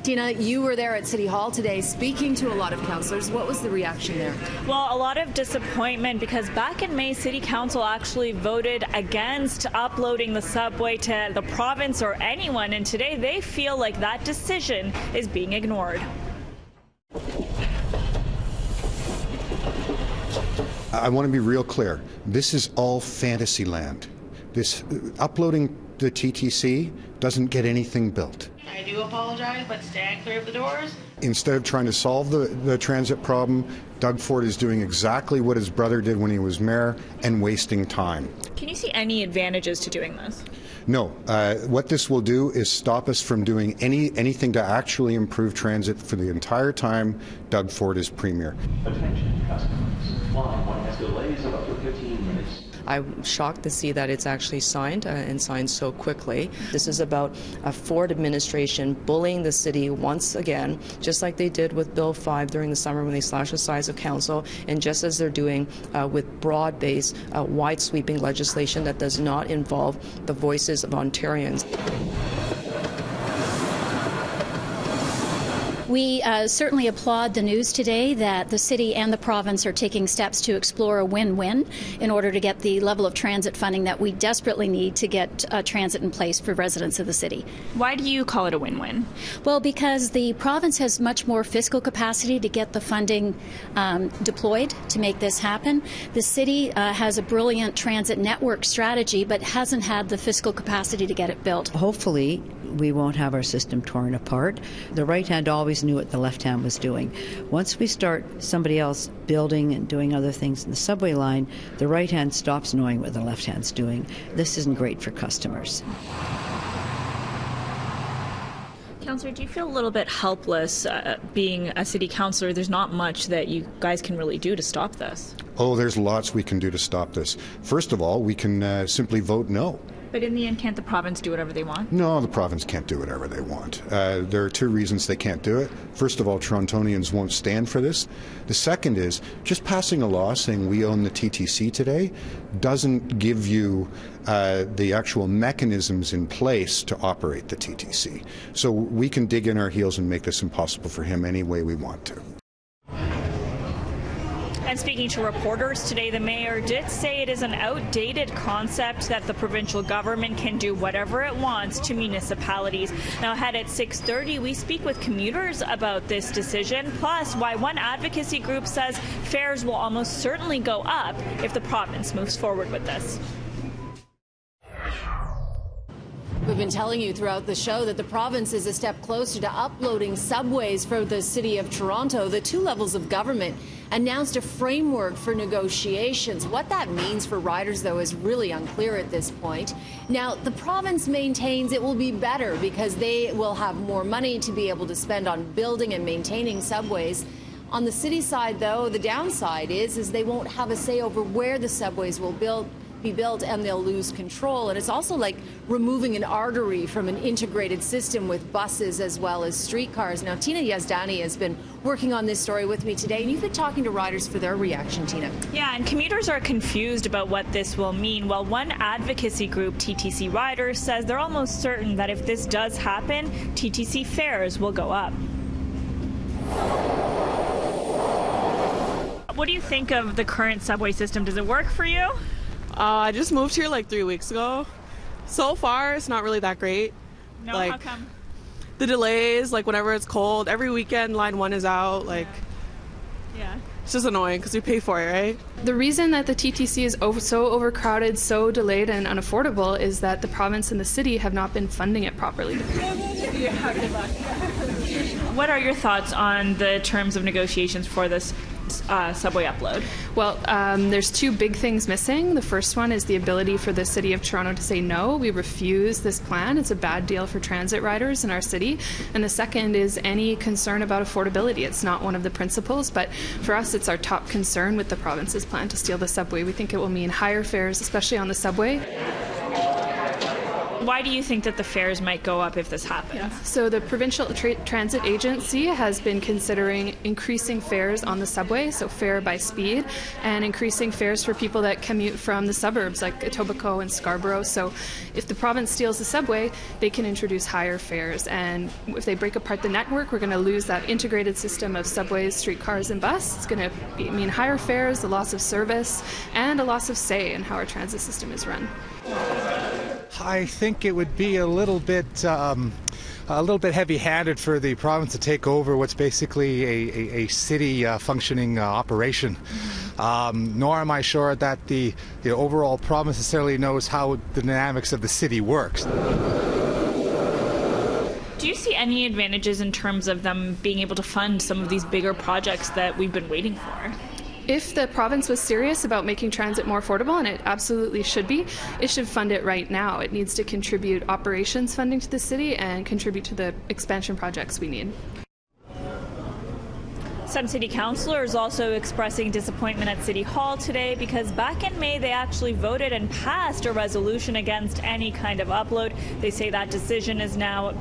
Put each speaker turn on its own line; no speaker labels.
Tina, you were there at City Hall today speaking to a lot of councillors. What was the reaction there?
Well, a lot of disappointment because back in May, City Council actually voted against uploading the subway to the province or anyone, and today they feel like that decision is being ignored.
I want to be real clear. This is all fantasy land. This uploading the TTC doesn't get anything built.
I do apologize, but stand clear of the doors.
Instead of trying to solve the transit problem, Doug Ford is doing exactly what his brother did when he was mayor and wasting time.
Can you see any advantages to doing this?
No. What this will do is stop us from doing anything to actually improve transit for the entire time Doug Ford is premier.
Attention customers. Line 1 has delays of up to 15 minutes.
I'm shocked to see that it's actually signed and signed so quickly. This is about a Ford administration bullying the city once again, just like they did with Bill 5 during the summer when they slashed the size of council, and just as they're doing with broad-based, wide-sweeping legislation that does not involve the voices of Ontarians.
We certainly applaud the news today that the city and the province are taking steps to explore a win-win in order to get the level of transit funding that we desperately need to get transit in place for residents of the city.
Why do you call it a win-win?
Well, because the province has much more fiscal capacity to get the funding deployed to make this happen. The city has a brilliant transit network strategy, but hasn't had the fiscal capacity to get it built.
Hopefully, we won't have our system torn apart. The right hand always knew what the left hand was doing. Once we start somebody else building and doing other things in the subway line, the right hand stops knowing what the left hand's doing. This isn't great for customers.
Councillor, do you feel a little bit helpless being a city councillor? There's not much that you guys can really do to stop this.
Oh, there's lots we can do to stop this. First of all, we can simply vote no.
But in the end, can't the province do whatever they want?
No, the province can't do whatever they want. There are two reasons they can't do it. First of all, Torontonians won't stand for this. The second is just passing a law saying we own the TTC today doesn't give you the actual mechanisms in place to operate the TTC. So we can dig in our heels and make this impossible for him any way we want to.
And speaking to reporters today, the mayor did say it is an outdated concept that the provincial government can do whatever it wants to municipalities. Now ahead at 6:30, we speak with commuters about this decision, plus why one advocacy group says fares will almost certainly go up if the province moves forward with this.
We've been telling you throughout the show that the province is a step closer to uploading subways for the City of Toronto. The two levels of government announced a framework for negotiations. What that means for riders, though, is really unclear at this point. Now, the province maintains it will be better because they will have more money to be able to spend on building and maintaining subways. On the city side, though, the downside is they won't have a say over where the subways will be built, and they'll lose control. And it's also like removing an artery from an integrated system with buses as well as streetcars. Now, Tina Yazdani has been working on this story with me today, and you've been talking to riders for their reaction, Tina.
Yeah, and commuters are confused about what this will mean. Well, one advocacy group, TTC Riders, says they're almost certain that if this does happen, TTC fares will go up. What do you think of the current subway system? Does it work for you?
I just moved here like 3 weeks ago. So far, it's not really that great.
No, how come?
The delays, like whenever it's cold, every weekend line 1 is out.
Yeah.
It's just annoying because we pay for it, right?
The reason that the TTC is so overcrowded, so delayed and unaffordable is that the province and the city have not been funding it properly.
Yeah, good luck. What are your thoughts on the terms of negotiations for this subway upload?
Well, there's two big things missing. The first one is the ability for the City of Toronto to say no, we refuse this plan. It's a bad deal for transit riders in our city. And the second is any concern about affordability. It's not one of the principles, but for us it's our top concern with the province's plan to steal the subway. We think it will mean higher fares, especially on the subway.
Why do you think that the fares might go up if this happens?
Yeah. So the Provincial Transit Agency has been considering increasing fares on the subway, so fare by speed, and increasing fares for people that commute from the suburbs like Etobicoke and Scarborough. So if the province steals the subway, they can introduce higher fares. And if they break apart the network, we're going to lose that integrated system of subways, streetcars, and bus. It's going to mean higher fares, the loss of service, and a loss of say in how our transit system is run.
I think it would be a little bit heavy-handed for the province to take over what's basically a city functioning operation. Nor am I sure that the overall province necessarily knows how the dynamics of the city works.
Do you see any advantages in terms of them being able to fund some of these bigger projects that we've been waiting for?
If the province was serious about making transit more affordable, and it absolutely should be, it should fund it right now. It needs to contribute operations funding to the city and contribute to the expansion projects we need.
Some city councillors also expressing disappointment at City Hall today because back in May they actually voted and passed a resolution against any kind of upload. They say that decision is now being